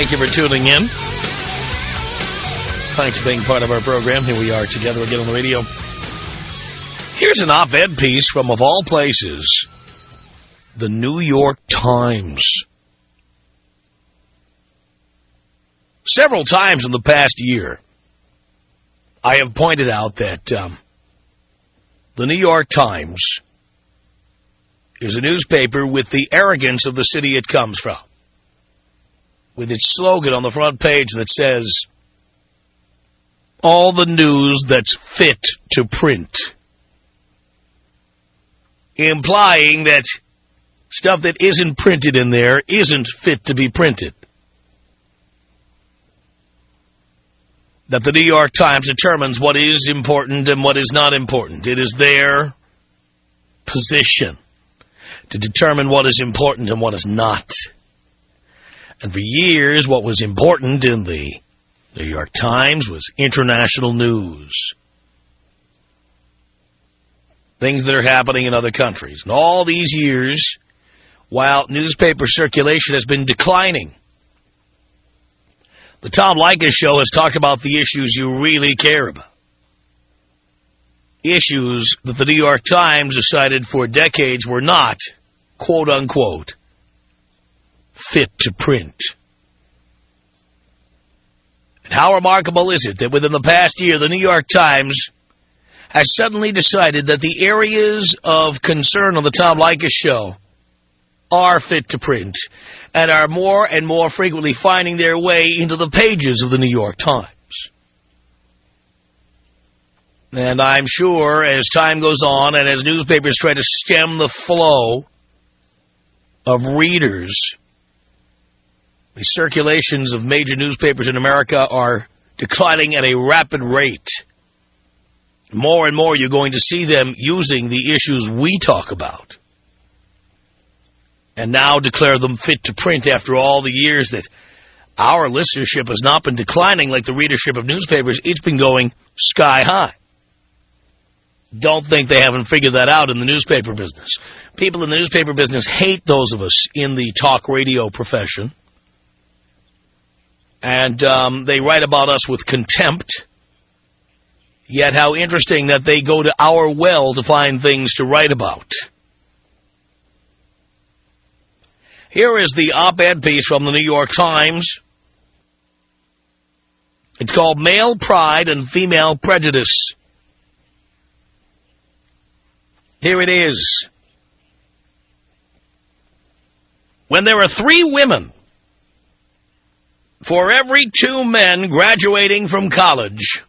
Thank you for tuning in. Thanks for being part of our program. Here we are together again on the radio. Here's an op-ed piece from, of all places, the New York Times. Several times in the past year, I have pointed out that the New York Times is a newspaper with the arrogance of the city it comes from, with its slogan on the front page that says, all the news that's fit to print, implying that stuff that isn't printed in there isn't fit to be printed. That the New York Times determines what is important and what is not important. It is their position to determine what is important and what is not. And for years, what was important in the New York Times was international news. Things that are happening in other countries. And all these years, while newspaper circulation has been declining, the Tom Leykis Show has talked about the issues you really care about. Issues that the New York Times decided for decades were not, quote-unquote, fit to print. And how remarkable is it that within the past year, the New York Times has suddenly decided that the areas of concern on the Tom Leykis Show are fit to print and are more and more frequently finding their way into the pages of the New York Times. And I'm sure as time goes on and as newspapers try to stem the flow of readers, the circulations of major newspapers in America are declining at a rapid rate. More and more you're going to see them using the issues we talk about and now declare them fit to print after all the years that our listenership has not been declining like the readership of newspapers. It's been going sky high. Don't think they haven't figured that out in the newspaper business. People in the newspaper business hate those of us in the talk radio profession. And they write about us with contempt. Yet how interesting that they go to our well to find things to write about. Here is the op-ed piece from the New York Times. It's called Male Pride and Female Prejudice. Here it is. When there are 3 women for every 2 men graduating from college,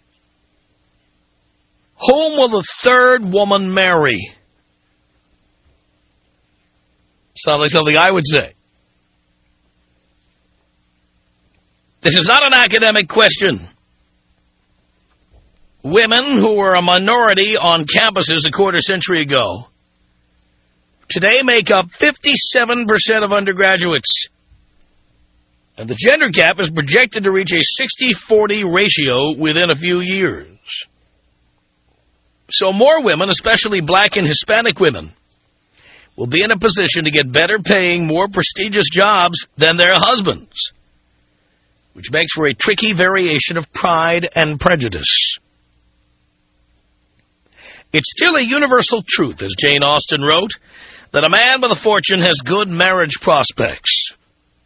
whom will the 3rd woman marry? Sounds like something I would say. This is not an academic question. Women who were a minority on campuses a quarter century ago today make up 57% of undergraduates. And the gender gap is projected to reach a 60-40 ratio within a few years. So more women, especially black and Hispanic women, will be in a position to get better paying, more prestigious jobs than their husbands, which makes for a tricky variation of pride and prejudice. It's still a universal truth, as Jane Austen wrote, that a man with a fortune has good marriage prospects.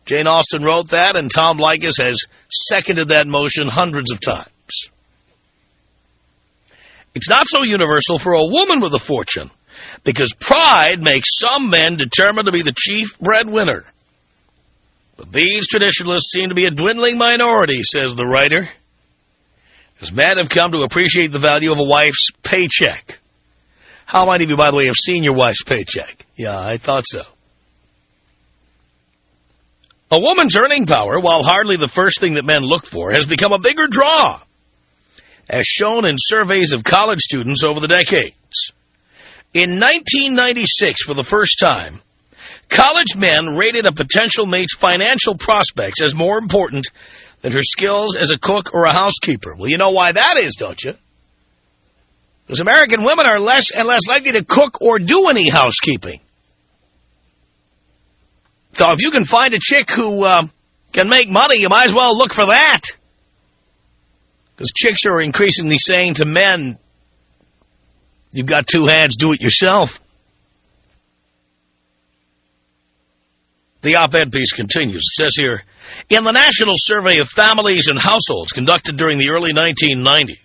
Jane Austen wrote that, and Tom Leykis has seconded that motion hundreds of times. It's not so universal for a woman with a fortune, because pride makes some men determined to be the chief breadwinner. But these traditionalists seem to be a dwindling minority, says the writer, as men have come to appreciate the value of a wife's paycheck. How many of you, by the way, have seen your wife's paycheck? Yeah, I thought so. A woman's earning power, while hardly the first thing that men look for, has become a bigger draw, as shown in surveys of college students over the decades. In 1996, for the first time, college men rated a potential mate's financial prospects as more important than her skills as a cook or a housekeeper. Well, you know why that is, don't you? Because American women are less and less likely to cook or do any housekeeping. So if you can find a chick who can make money, you might as well look for that. Because chicks are increasingly saying to men, you've got two hands, do it yourself. The op-ed piece continues. It says here, in the National Survey of Families and Households conducted during the early 1990s,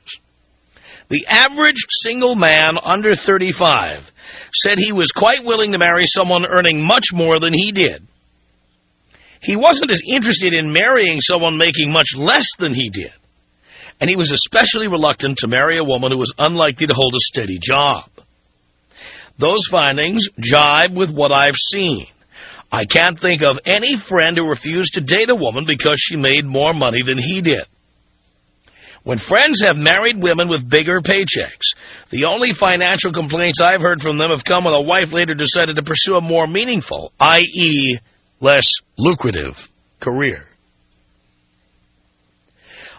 the average single man under 35 said he was quite willing to marry someone earning much more than he did. He wasn't as interested in marrying someone making much less than he did, and he was especially reluctant to marry a woman who was unlikely to hold a steady job. Those findings jibe with what I've seen. I can't think of any friend who refused to date a woman because she made more money than he did. When friends have married women with bigger paychecks, the only financial complaints I've heard from them have come when a wife later decided to pursue a more meaningful, i.e., less lucrative, career.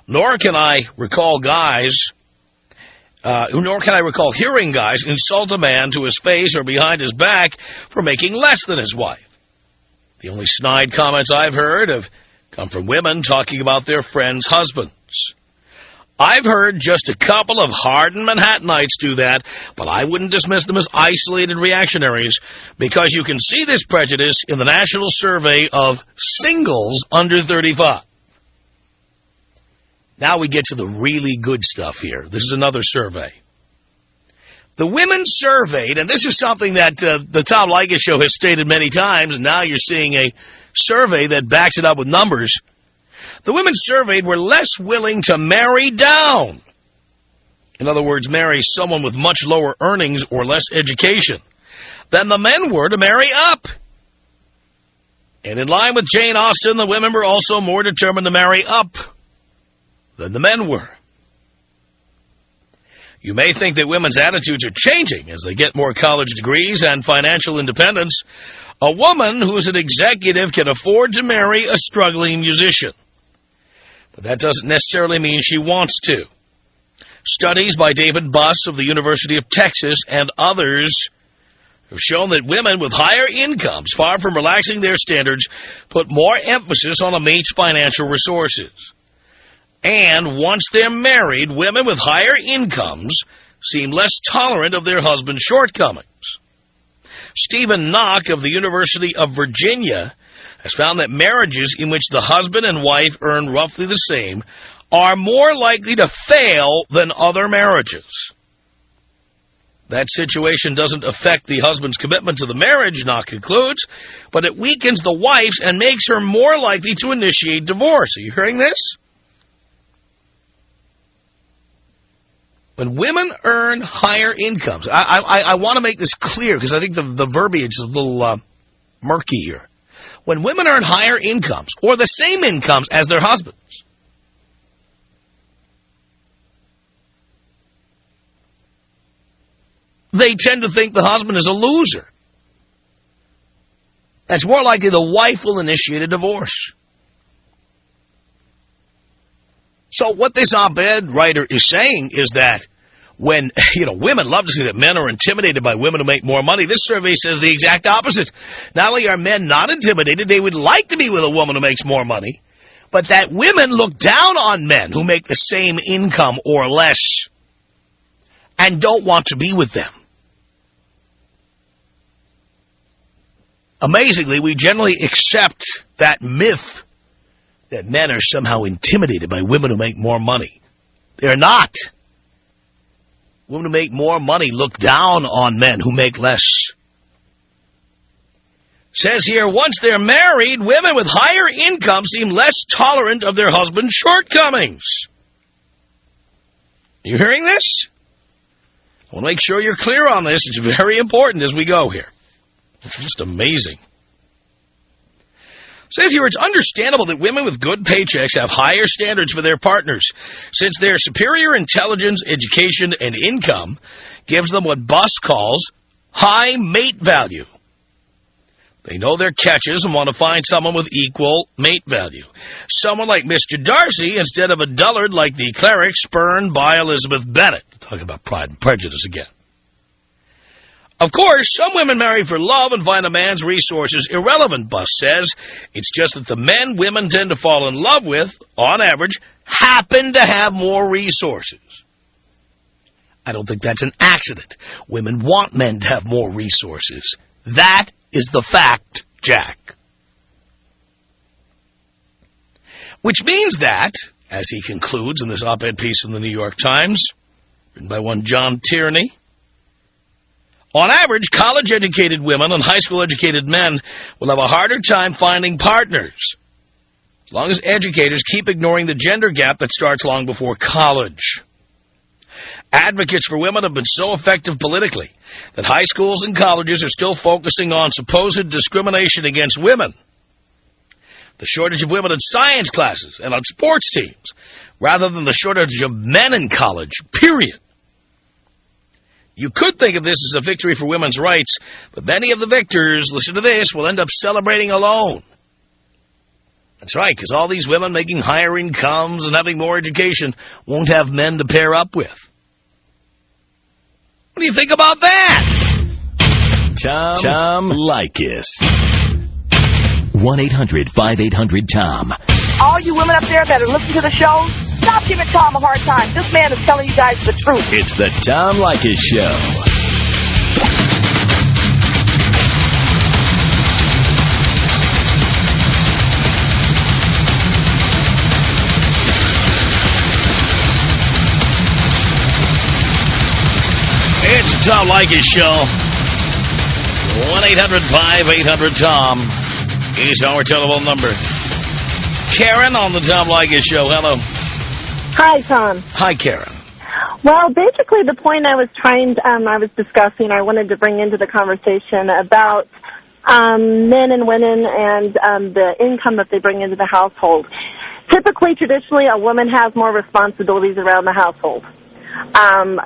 Nor can I recall hearing guys insult a man to his face or behind his back for making less than his wife. The only snide comments I've heard have come from women talking about their friends' husbands. I've heard just a couple of hardened Manhattanites do that, but I wouldn't dismiss them as isolated reactionaries because you can see this prejudice in the National Survey of Singles Under 35. Now we get to the really good stuff here. This is another survey. The women surveyed, and this is something that the Tom Leykis Show has stated many times, and now you're seeing a survey that backs it up with numbers. The women surveyed were less willing to marry down. In other words, marry someone with much lower earnings or less education than the men were to marry up. And in line with Jane Austen, the women were also more determined to marry up than the men were. You may think that women's attitudes are changing as they get more college degrees and financial independence. A woman who's an executive can afford to marry a struggling musician. But that doesn't necessarily mean she wants to. Studies by David Buss of the University of Texas and others have shown that women with higher incomes, far from relaxing their standards, put more emphasis on a mate's financial resources. And once they're married, women with higher incomes seem less tolerant of their husband's shortcomings. Stephen Knock of the University of Virginia has found that marriages in which the husband and wife earn roughly the same are more likely to fail than other marriages. That situation doesn't affect the husband's commitment to the marriage, Knock concludes, but it weakens the wife's and makes her more likely to initiate divorce. Are you hearing this? When women earn higher incomes, I want to make this clear because I think the verbiage is a little murky here. When women earn higher incomes or the same incomes as their husbands, they tend to think the husband is a loser. That's more likely the wife will initiate a divorce. So what this op-ed writer is saying is that when, women love to see that men are intimidated by women who make more money, this survey says the exact opposite. Not only are men not intimidated, they would like to be with a woman who makes more money, but that women look down on men who make the same income or less and don't want to be with them. Amazingly, we generally accept that myth that men are somehow intimidated by women who make more money. They're not. Women who make more money look down on men who make less. Says here, once they're married, women with higher income seem less tolerant of their husband's shortcomings. You hearing this? I want to make sure you're clear on this. It's very important as we go here. It's just amazing. Says here, it's understandable that women with good paychecks have higher standards for their partners, since their superior intelligence, education, and income gives them what Buss calls high mate value. They know their catches and want to find someone with equal mate value. Someone like Mr. Darcy instead of a dullard like the cleric spurned by Elizabebeth Bennet. Talk about Pride and Prejudice again. Of course, some women marry for love and find a man's resources irrelevant, Bus says. It's just that the men women tend to fall in love with, on average, happen to have more resources. I don't think that's an accident. Women want men to have more resources. That is the fact, Jack. Which means that, as he concludes in this op-ed piece in the New York Times, written by one John Tierney, on average, college-educated women and high school-educated men will have a harder time finding partners, as long as educators keep ignoring the gender gap that starts long before college. Advocates for women have been so effective politically that high schools and colleges are still focusing on supposed discrimination against women, the shortage of women in science classes and on sports teams, rather than the shortage of men in college, period. You could think of this as a victory for women's rights, but many of the victors, listen to this, will end up celebrating alone. That's right, because all these women making higher incomes and having more education won't have men to pair up with. What do you think about that? Tom Leykis. 1-800-5800-TOM. All you women up there that are listening to the show, stop giving Tom a hard time. This man is telling you guys the truth. It's the Tom Leykis Show. It's the Tom Leykis Show. 1-800-5800-TOM is our telephone number. Karen on the Tom Leykis Show. Hello. Hi, Tom. Hi, Karen. Well, basically the point I was discussing, I wanted to bring into the conversation about men and women and the income that they bring into the household. Typically, traditionally, a woman has more responsibilities around the household.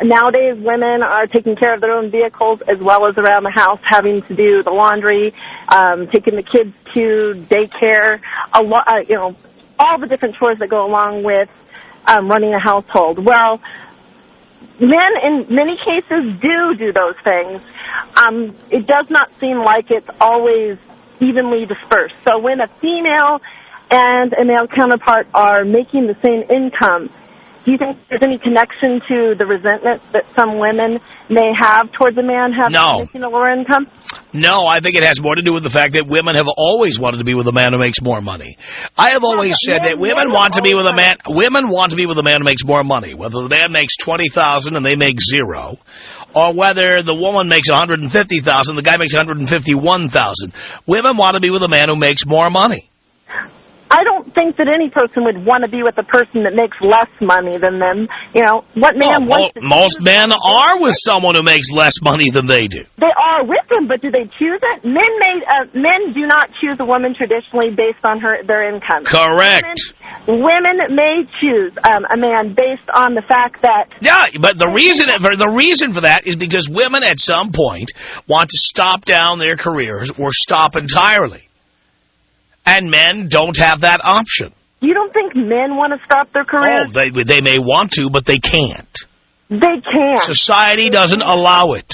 Nowadays, women are taking care of their own vehicles as well as around the house, having to do the laundry, taking the kids to daycare, all the different chores that go along with running a household. Well, men in many cases do those things. It does not seem like it's always evenly dispersed. So when a female and a male counterpart are making the same income, do you think there's any connection to the resentment that some women may have towards a man making a lower income? No, I think it has more to do with the fact that women have always wanted to be with a man who makes more money. I have always said that women want to be with a man. Women want to be with a man who makes more money, whether the man makes $20,000 and they make $0, or whether the woman makes $150,000, the guy makes $151,000. Women want to be with a man who makes more money. I don't think that any person would want to be with a person that makes less money than them. You know, what man wants to most men are with someone who makes less money than they do. They are with them, but do they choose it? Men do not choose a woman traditionally based on their income. Correct. Women may choose a man based on the fact that... Yeah, but the reason for that is because women at some point want to stop down their careers or stop entirely. And men don't have that option. You don't think men want to stop their careers? Oh, they may want to, but they can't. They can't. Society doesn't allow it.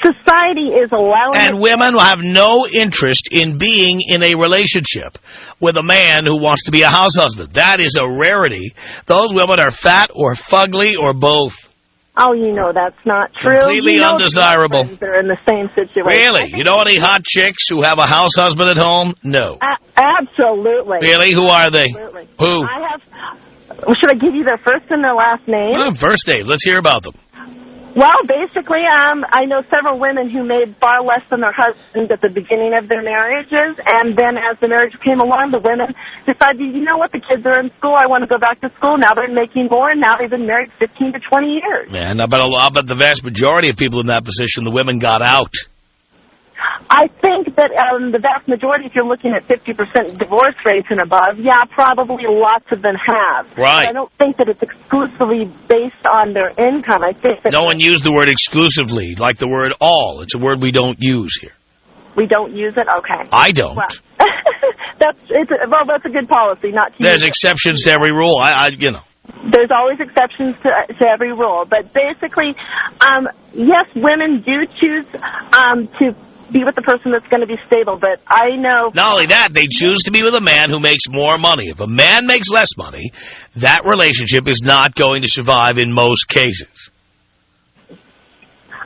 Society is allowing it. And women have no interest in being in a relationship with a man who wants to be a house husband. That is a rarity. Those women are fat or fugly or both. Oh, you know that's not true. Completely undesirable. They're in the same situation. Really? You know any hot chicks who have a house husband at home? No. Absolutely. Really? Who are they? Absolutely. Who? Should I give you their first and their last name? First name. Let's hear about them. Well, basically, I know several women who made far less than their husbands at the beginning of their marriages, and then as the marriage came along, the women decided, you know what, the kids are in school, I want to go back to school, now they're making more, and now they've been married 15 to 20 years. Man, I bet the vast majority of people in that position, the women got out. I think that the vast majority, if you're looking at 50% divorce rates and above, yeah, probably lots of them have. Right. But I don't think that it's exclusively based on their income. I think that no one used the word exclusively, like the word all. It's a word we don't use here. We don't use it? Okay. I don't. Well, that's a good policy not to There's use exceptions to every rule. You know. there's always exceptions to every rule. But basically, yes, women do choose to be with the person that's going to be stable, but I know... Not only that, they choose to be with a man who makes more money. If a man makes less money, that relationship is not going to survive in most cases.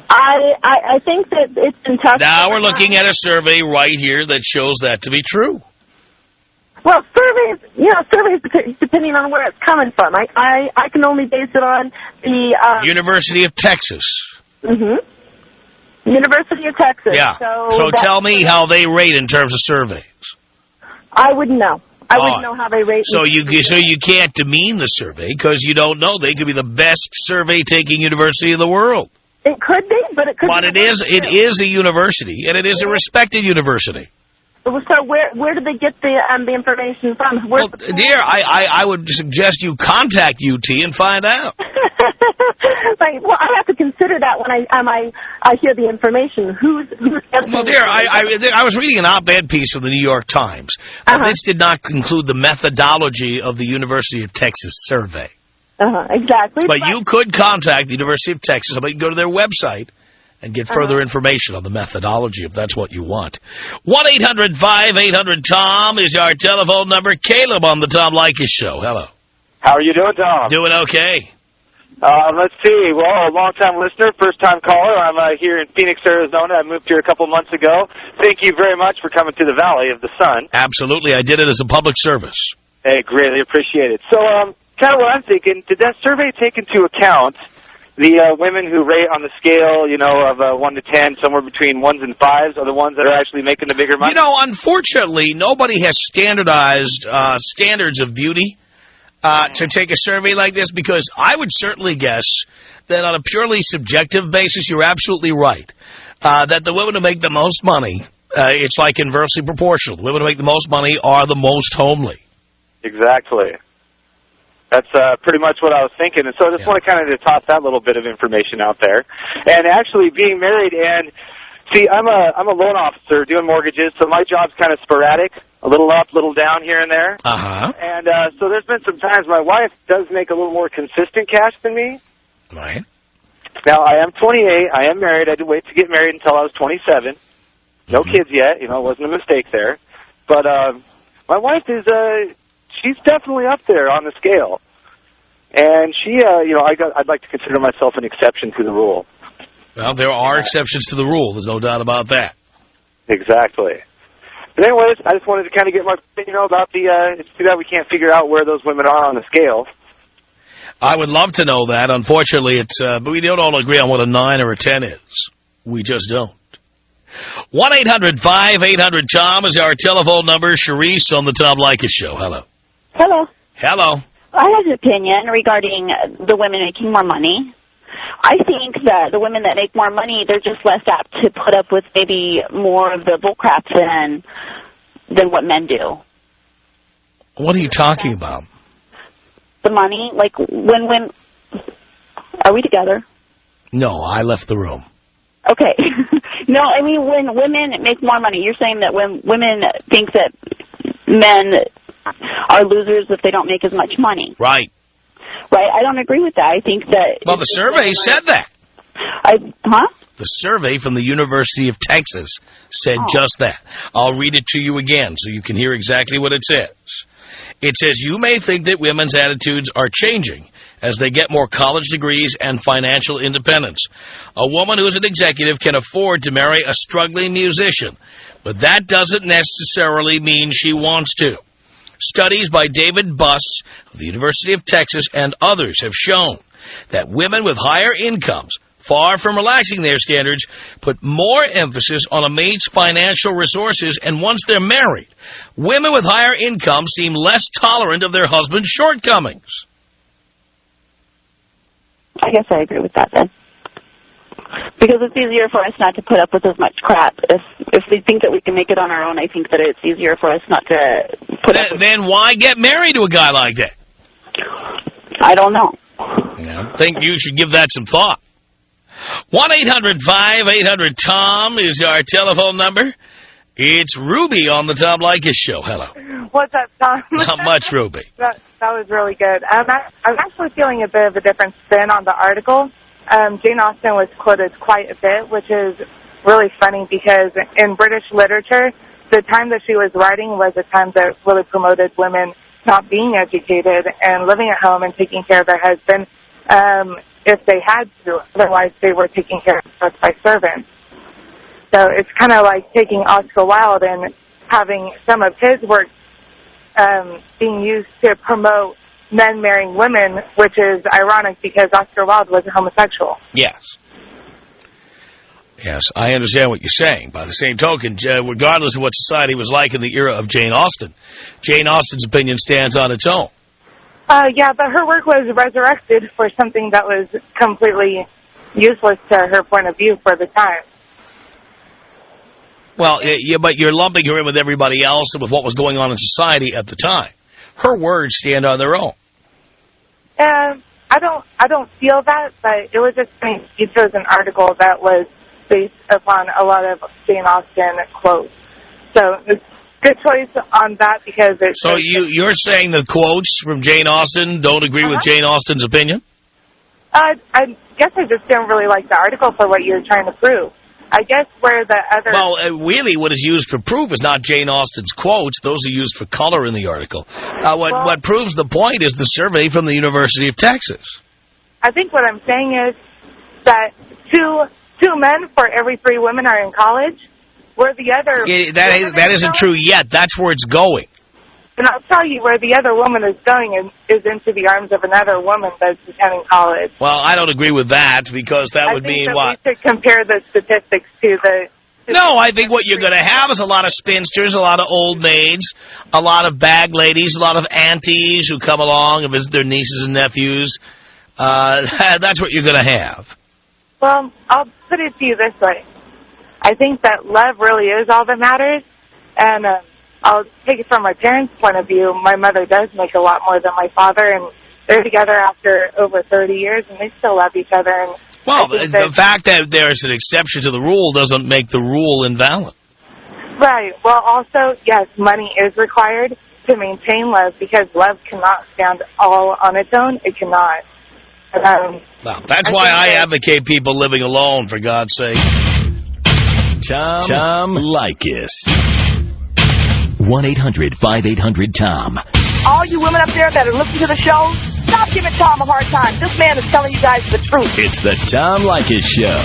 I think that it's been tough. Now we're looking at a survey right here that shows that to be true. Well, surveys, depending on where it's coming from. I can only base it on the... University of Texas. Mm-hmm. University of Texas. Yeah. So tell me how they rate in terms of surveys. I wouldn't know. I wouldn't know how they rate. So you can't demean the survey because you don't know. They could be the best survey-taking university in the world. It could be, but it could be. But it is a university, and it is a respected university. So where did they get the information from? Well, dear, I would suggest you contact UT and find out. Well, I have to consider that when I hear the information. Who's well, dear, I was reading an op-ed piece from the New York Times, but this did not include the methodology of the University of Texas survey. Exactly. But you could contact the University of Texas. You can go to their website and get further information on the methodology if that's what you want. 1-800-5800-TOM is our telephone number. Caleb on the Tom Leykis Show. Hello. How are you doing, Tom? Doing okay. Let's see. Well, a long-time listener, first-time caller. I'm here in Phoenix, Arizona. I moved here a couple months ago. Thank you very much for coming to the Valley of the Sun. Absolutely. I did it as a public service. Hey, greatly appreciate it. So, kind of what I'm thinking, did that survey take into account the women who rate on the scale, of 1 to 10, somewhere between 1s and 5s, are the ones that are actually making the bigger money? Unfortunately, nobody has standardized standards of beauty to take a survey like this, because I would certainly guess that on a purely subjective basis, you're absolutely right, that the women who make the most money, it's like inversely proportional. The women who make the most money are the most homely. Exactly. That's pretty much what I was thinking. And so I just want to kind of toss that little bit of information out there. And actually being married, and see, I'm a loan officer doing mortgages, so my job's kind of sporadic, a little up, little down here and there. And so there's been some times my wife does make a little more consistent cash than me. Right. Now, I am 28. I am married. I did wait to get married until I was 27. No kids yet. It wasn't a mistake there. But my wife is... she's definitely up there on the scale. And she, I'd like to consider myself an exception to the rule. Well, there are exceptions to the rule. There's no doubt about that. Exactly. But anyways, I just wanted to kind of get my opinion about it's too bad we can't figure out where those women are on the scale. I would love to know that. Unfortunately, but we don't all agree on what a 9 or a 10 is. We just don't. 1-800-5800-TOM is our telephone number. Charisse on the Tom Leykis Show. Hello. Hello. Hello. I have an opinion regarding the women making more money. I think that the women that make more money, they're just less apt to put up with maybe more of the bullcrap than what men do. What are you talking about? The money, like when women... Are we together? No, I left the room. Okay. No, I mean, when women make more money, you're saying that when women think that men are losers if they don't make as much money. Right. Right? I don't agree with that. I think that... Well, the survey said that. The survey from the University of Texas said just that. I'll read it to you again so you can hear exactly what it says. It says, you may think that women's attitudes are changing as they get more college degrees and financial independence. A woman who is an executive can afford to marry a struggling musician, but that doesn't necessarily mean she wants to. Studies by David Buss of the University of Texas and others have shown that women with higher incomes, far from relaxing their standards, put more emphasis on a mate's financial resources, and once they're married, women with higher incomes seem less tolerant of their husband's shortcomings. I guess I agree with that then. Because it's easier for us not to put up with as much crap. If we think that we can make it on our own, I think that it's easier for us not to put up with... Then why get married to a guy like that? I don't know. I think you should give that some thought. 1-800-5800-TOM is our telephone number. It's Ruby on the Tom Leykis Show. Hello. What's up, Tom? Not much, Ruby. That was really good. I'm actually feeling a bit of a different spin on the article. Jane Austen was quoted quite a bit, which is really funny because in British literature, the time that she was writing was a time that really promoted women not being educated and living at home and taking care of their husband if they had to. Otherwise, they were taken care of by servants. So it's kind of like taking Oscar Wilde and having some of his work being used to promote men marrying women, which is ironic because Oscar Wilde was a homosexual. Yes. Yes, I understand what you're saying. By the same token, regardless of what society was like in the era of Jane Austen, Jane Austen's opinion stands on its own. Yeah, but her work was resurrected for something that was completely useless to her point of view for the time. Well, yeah, but you're lumping her in with everybody else and with what was going on in society at the time. Her words stand on their own. I don't feel that, but it was just funny. You chose an article that was based upon a lot of Jane Austen quotes. So it's good choice on that because it's... So you're saying the quotes from Jane Austen don't agree with Jane Austen's opinion? I guess I just didn't really like the article for what you're trying to prove. I guess where the other... Well, really what is used for proof is not Jane Austen's quotes. Those are used for color in the article. What proves the point is the survey from the University of Texas. I think what I'm saying is that two men for every 3 women are in college, where the other... That isn't true yet. That's where it's going. And I'll tell you where the other woman is going is into the arms of another woman that's attending college. Well, I don't agree with that because that would mean what? I think that we should compare the statistics to the... No, I think what you're going to have is a lot of spinsters, a lot of old maids, a lot of bag ladies, a lot of aunties who come along and visit their nieces and nephews. That's what you're going to have. Well, I'll put it to you this way. I think that love really is all that matters, and I'll take it from my parents' point of view. My mother does make a lot more than my father, and they're together after over 30 years, and they still love each other. And well, the fact that there's an exception to the rule doesn't make the rule invalid. Right. Well, also, yes, money is required to maintain love because love cannot stand all on its own. It cannot. Well, that's why I advocate people living alone, for God's sake. Tom Leykis. 1-800-5800-TOM. All you women up there that are listening to the show, stop giving Tom a hard time. This man is telling you guys the truth. It's the Tom Leykis Show.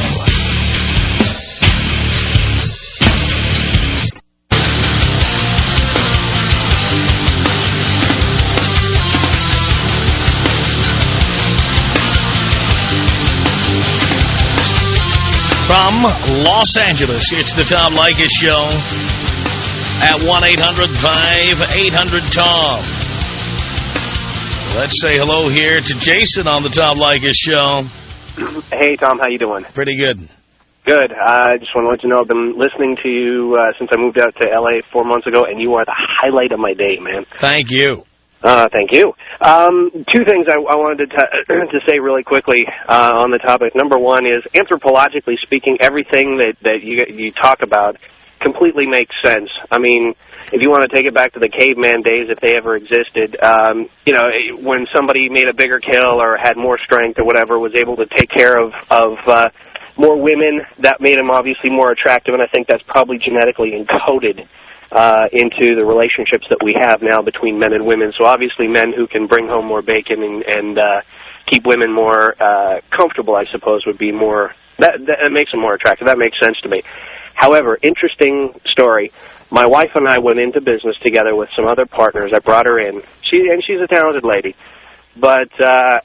From Los Angeles, it's the Tom Leykis Show at 1-800-5800-TOM. Let's say hello here to Jason on the Tom Leykis Show. Hey, Tom. How you doing? Pretty good. Good. I just want to let you know I've been listening to you since I moved out to L.A. 4 months ago, and you are the highlight of my day, man. Thank you. Thank you. 2 things I wanted to say really quickly on the topic. Number one is, anthropologically speaking, everything that you talk about completely makes sense. I mean, if you want to take it back to the caveman days, if they ever existed, you know, when somebody made a bigger kill or had more strength or whatever, was able to take care of more women, that made them obviously more attractive, and I think that's probably genetically encoded into the relationships that we have now between men and women. So obviously men who can bring home more bacon and keep women more comfortable, I suppose, would be more... That makes them more attractive. That makes sense to me. However, interesting story. My wife and I went into business together with some other partners. I brought her in. She's a talented lady. But I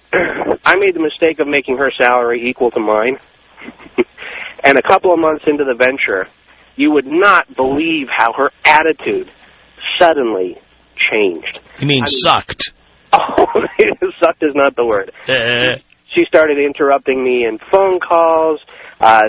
made the mistake of making her salary equal to mine. And a couple of months into the venture, you would not believe how her attitude suddenly changed. You mean sucked? Oh, sucked is not the word. She started interrupting me in phone calls,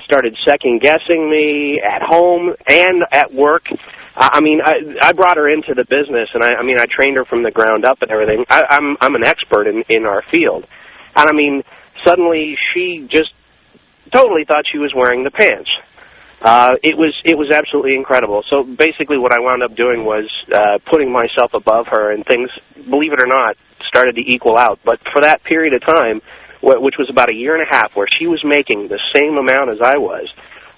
started second-guessing me at home and at work. I mean, I brought her into the business, and I mean, I trained her from the ground up and everything. I'm an expert in our field. And, I mean, suddenly she just totally thought she was wearing the pants. It was absolutely incredible. So basically what I wound up doing was putting myself above her, and things, believe it or not, started to equal out. But for that period of time, which was about a year and a half, where she was making the same amount as I was,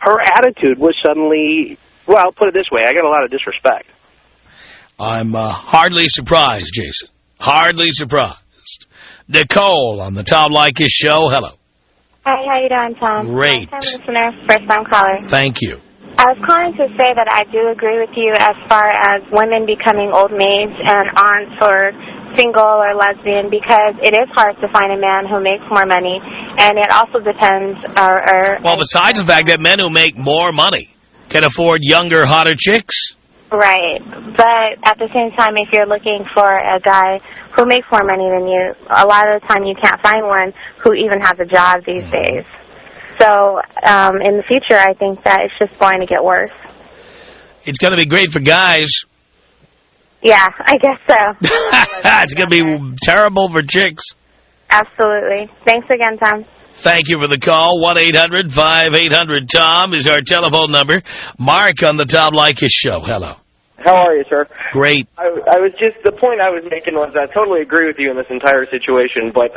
her attitude was suddenly, well, put it this way, I got a lot of disrespect. I'm hardly surprised, Jason. Hardly surprised. Nicole on the Tom Leykis Show. Hello. Hi, how you doing, Tom? Great. First-time listener, first-time caller. Thank you. I was calling to say that I do agree with you as far as women becoming old maids and aunts or single or lesbian, because it is hard to find a man who makes more money, and it also depends. Well, besides the fact that men who make more money can afford younger, hotter chicks. Right, but at the same time, if you're looking for a guy who makes more money than you, a lot of the time you can't find one who even has a job these days. So in the future, I think that it's just going to get worse. It's going to be great for guys. Yeah, I guess so. It's going to be terrible for chicks. Absolutely. Thanks again, Tom. Thank you for the call. 1-800-5800-TOM is our telephone number. Mark on the Tom Leykis Show. Hello. How are you, sir? Great. I was just, the point I was making was I totally agree with you in this entire situation, but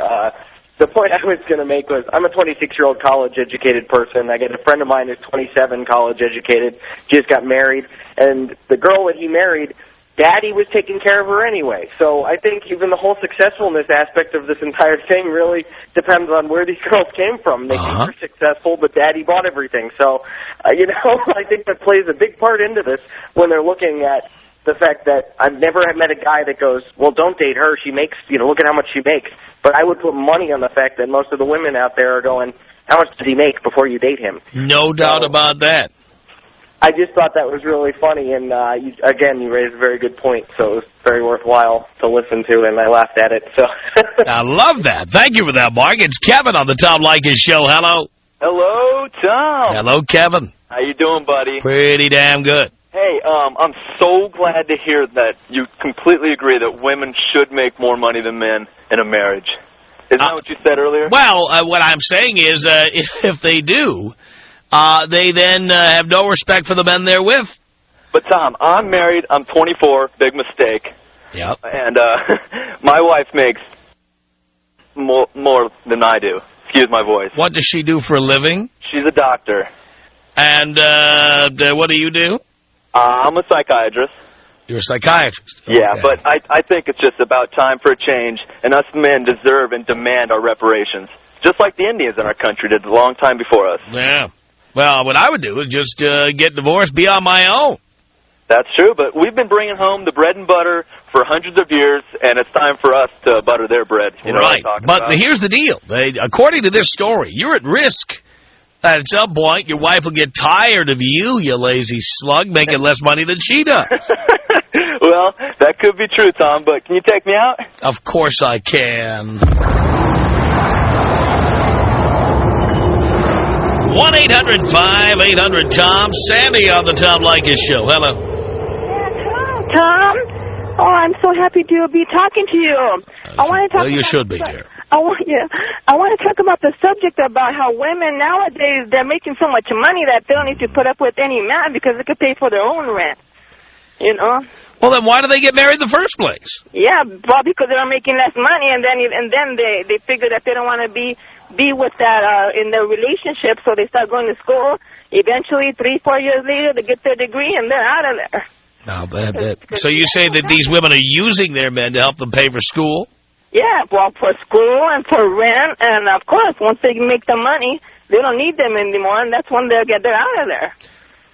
the point I was going to make was I'm a 26-year-old college-educated person. I got a friend of mine who's 27, college-educated, just got married, and the girl that he married, Daddy was taking care of her anyway. So I think even the whole successfulness aspect of this entire thing really depends on where these girls came from. They were successful, but Daddy bought everything. So, you know, I think that plays a big part into this when they're looking at the fact that I've never met a guy that goes, well, don't date her. She makes, you know, look at how much she makes. But I would put money on the fact that most of the women out there are going, how much does he make before you date him? No doubt about that. I just thought that was really funny, and again, you raised a very good point, so it was very worthwhile to listen to, and I laughed at it. So I love that. Thank you for that, Mark. It's Kevin on the Tom Leykis Show. Hello. Hello, Tom. Hello, Kevin. How you doing, buddy? Pretty damn good. Hey, I'm so glad to hear that you completely agree that women should make more money than men in a marriage. Isn't that what you said earlier? Well, what I'm saying is if they do, they then have no respect for the men they're with. But, Tom, I'm married. I'm 24. Big mistake. Yep. And my wife makes more than I do. Excuse my voice. What does she do for a living? She's a doctor. And what do you do? I'm a psychiatrist. You're a psychiatrist. Yeah, Okay. but I think it's just about time for a change, and us men deserve and demand our reparations, just like the Indians in our country did a long time before us. Yeah. Well, what I would do is just get divorced, be on my own. That's true, but we've been bringing home the bread and butter for hundreds of years, and it's time for us to butter their bread. You know right. what I'm talking But about? here's the deal. According to this story, you're at risk. At some point, your wife will get tired of you, you lazy slug, making less money than she does. Well, that could be true, Tom, but can you take me out? Of course I can. 1-800-5800-TOM. Sandy on the Tom Leykis Show. Hello. Tom? Oh, I'm so happy to be talking to you. I want to talk. Well, you should be, dear. I want to talk about the subject about how women nowadays, they're making so much money that they don't need to put up with any man because they could pay for their own rent. You know? Well, then why do they get married in the first place? Yeah, well, because they're making less money, and then they figure that they don't want to be with that in their relationship, so they start going to school. Eventually, 3-4 years later, they get their degree, and they're out of there. Now, so you say that these women are using their men to help them pay for school? Yeah, well, for school and for rent, and of course, once they make the money, they don't need them anymore, and that's when they're out of there.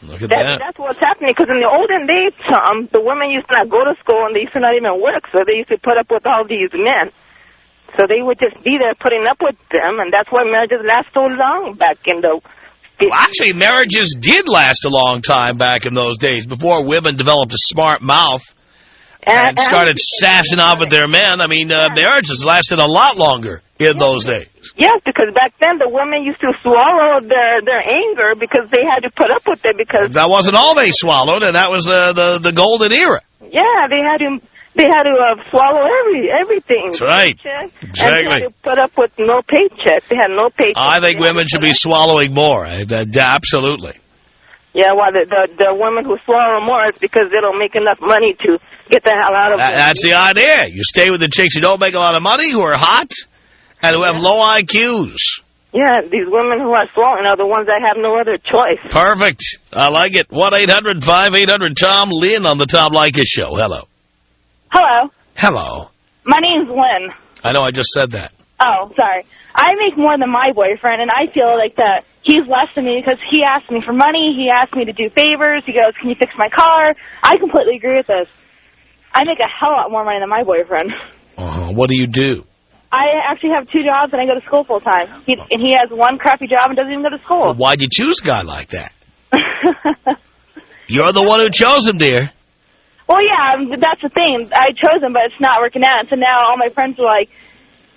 Look at that. That's what's happening, because in the olden days, Tom, the women used to not go to school, and they used to not even work, so they used to put up with all these men. So they would just be there putting up with them, and that's why marriages last so long back in the... Well, actually, marriages did last a long time back in those days, before women developed a smart mouth and started sassing off at their men. I mean, marriages lasted a lot longer in those days. Yes, because back then the women used to swallow their anger because they had to put up with it because... That wasn't all they swallowed, and that was the golden era. Yeah, they had to swallow everything. That's right. Exactly. And they had to put up with no paycheck. They had no paycheck. I think women should be swallowing more. Absolutely. Yeah, well, the women who swallow more is because they don't make enough money to get the hell out of them. That's the idea. You stay with the chicks who don't make a lot of money, who are hot, and who have low IQs. Yeah, these women who are swallowing are the ones that have no other choice. Perfect. I like it. 1-800-5800-TOM. Lynn on the Tom Leykis Show. Hello. Hello. Hello. My name's Lynn. I know, I just said that. Oh, sorry. I make more than my boyfriend, and I feel like that he's less than me because he asks me for money. He asks me to do favors. He goes, can you fix my car? I completely agree with this. I make a hell lot more money than my boyfriend. What do you do? I actually have 2 jobs, and I go to school full time. And he has one crappy job and doesn't even go to school. Well, why'd you choose a guy like that? You're the one who chose him, dear. Well, yeah, that's the thing. I chose him, but it's not working out. So now all my friends are like,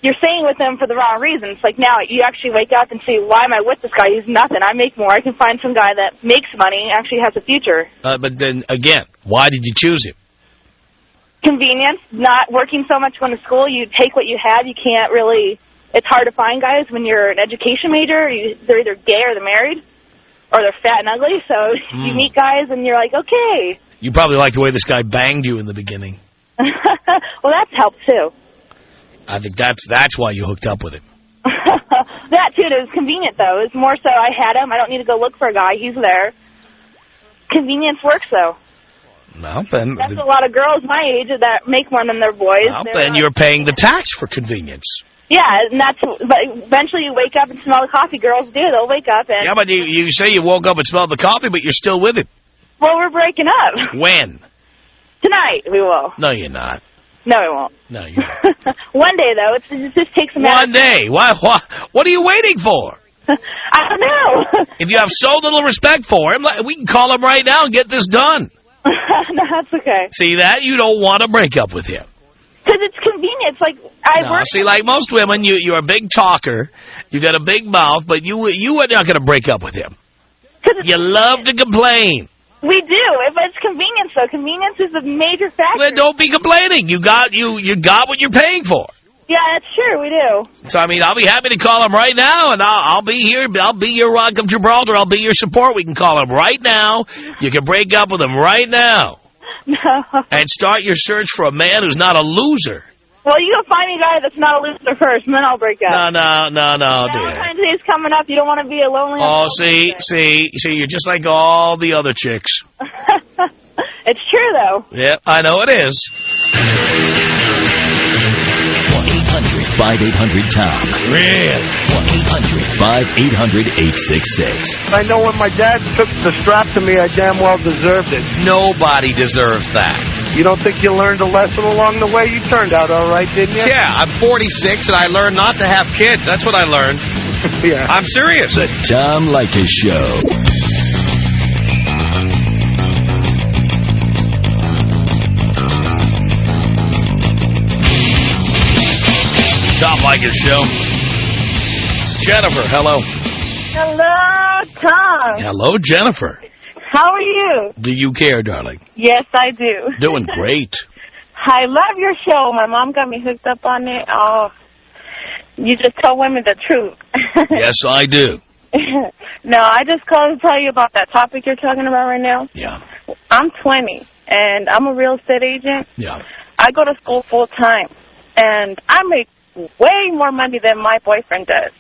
you're staying with him for the wrong reasons. Like, now you actually wake up and say, why am I with this guy? He's nothing. I make more. I can find some guy that makes money and actually has a future. But then, again, why did you choose him? Convenience, not working so much going to school. You take what you have. You can't really... It's hard to find guys when you're an education major. They're either gay or they're married, or they're fat and ugly. So you meet guys and you're like, okay. You probably like the way this guy banged you in the beginning. Well, that's helped, too. I think that's why you hooked up with him. That, too. It was convenient, though. It's more so I had him. I don't need to go look for a guy. He's there. Convenience works, though. Well, then... That's a lot of girls my age that make more than their boys. Well, then you're paying the tax for convenience. Yeah, and but eventually you wake up and smell the coffee. Girls do. They'll wake up and... Yeah, but you say you woke up and smelled the coffee, but you're still with him. Well, we're breaking up. When? Tonight, we will. No, you're not. No, we won't. No, you're not. One day, though. It just takes a One day. What are you waiting for? I don't know. If you have so little respect for him, we can call him right now and get this done. No, that's okay. See that? You don't want to break up with him. Because it's convenient. It's like, see, like most women, you're a big talker. You got a big mouth, but you are not going to break up with him. You love to complain. We do. If it's convenience, though. Convenience is a major factor. Then don't be complaining. You got what you're paying for. Yeah, that's true. We do. So, I mean, I'll be happy to call him right now, and I'll be here. I'll be your Rock of Gibraltar. I'll be your support. We can call him right now. You can break up with him right now. No. And start your search for a man who's not a loser. Well, you go find me a guy that's not a loser first, and then I'll break up. No, dear. Valentine's Day's coming up. You don't want to be a lonely... Oh, see, you're just like all the other chicks. It's true, though. Yeah, I know it is. 1-800-5800-TOM. Really? 1-800-5800-866. I know when my dad took the strap to me, I damn well deserved it. Nobody deserves that. You don't think you learned a lesson along the way? You turned out all right, didn't you? Yeah, I'm 46, and I learned not to have kids. That's what I learned. Yeah. I'm serious. The Tom Leykis Show. Tom Leykis Show. Jennifer, hello. Hello, Tom. Hello, Jennifer. How are you? Do you care, darling? Yes, I do. Doing great. I love your show. My mom got me hooked up on it. Oh, you just tell women the truth. Yes, I do. No, I just called to tell you about that topic you're talking about right now. Yeah. I'm 20, and I'm a real estate agent. Yeah. I go to school full time, and I make way more money than my boyfriend does.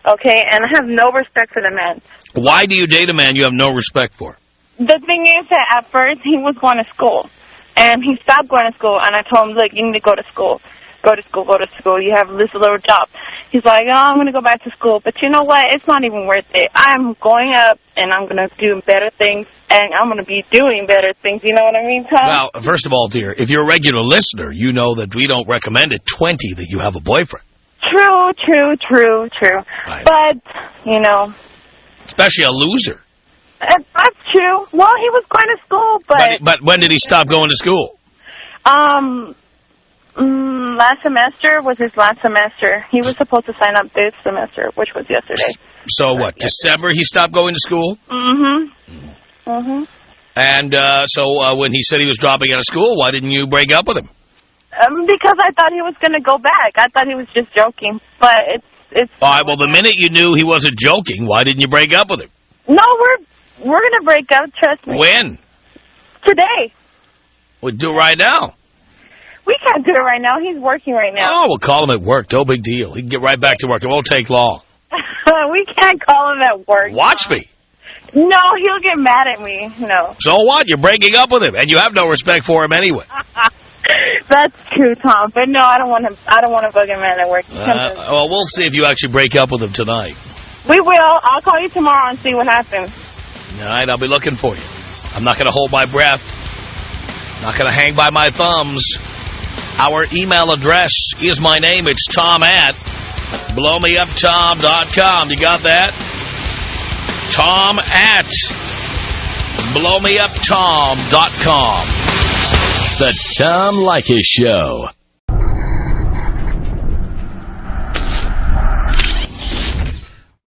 Okay, and I have no respect for the man. Why do you date a man you have no respect for? The thing is that at first he was going to school, and he stopped going to school, and I told him, look, you need to go to school. Go to school, go to school. You have this little job. He's like, oh, I'm going to go back to school. But you know what? It's not even worth it. I'm going up, and I'm going to do better things, and I'm going to be doing better things. You know what I mean, Tom? Well, first of all, dear, if you're a regular listener, you know that we don't recommend at 20 that you have a boyfriend. True. Right. But, you know. Especially a loser. That's true. Well, he was going to school, But when did he stop going to school? Last semester was his last semester. He was supposed to sign up this semester, which was yesterday. So what, December he stopped going to school? Mm-hmm. And so when he said he was dropping out of school, why didn't you break up with him? Because I thought he was going to go back. I thought he was just joking. But it's... All right, well, the minute you knew he wasn't joking, why didn't you break up with him? No, We're going to break up, trust me. When? Today. We'll do it right now. We can't do it right now. He's working right now. Oh, we'll call him at work. No big deal. He can get right back to work. It won't take long. We can't call him at work. Watch me. No, he'll get mad at me. No. So what? You're breaking up with him, and you have no respect for him anyway. That's true, Tom. But no, I don't want him. I don't want a bugging man at work. Well, we'll see if you actually break up with him tonight. We will. I'll call you tomorrow and see what happens. All right, I'll be looking for you. I'm not going to hold my breath. Not going to hang by my thumbs. Our email address is my name. It's Tom at blowmeuptom.com. You got that? Tom at blowmeuptom.com. The Tom Leykis Show.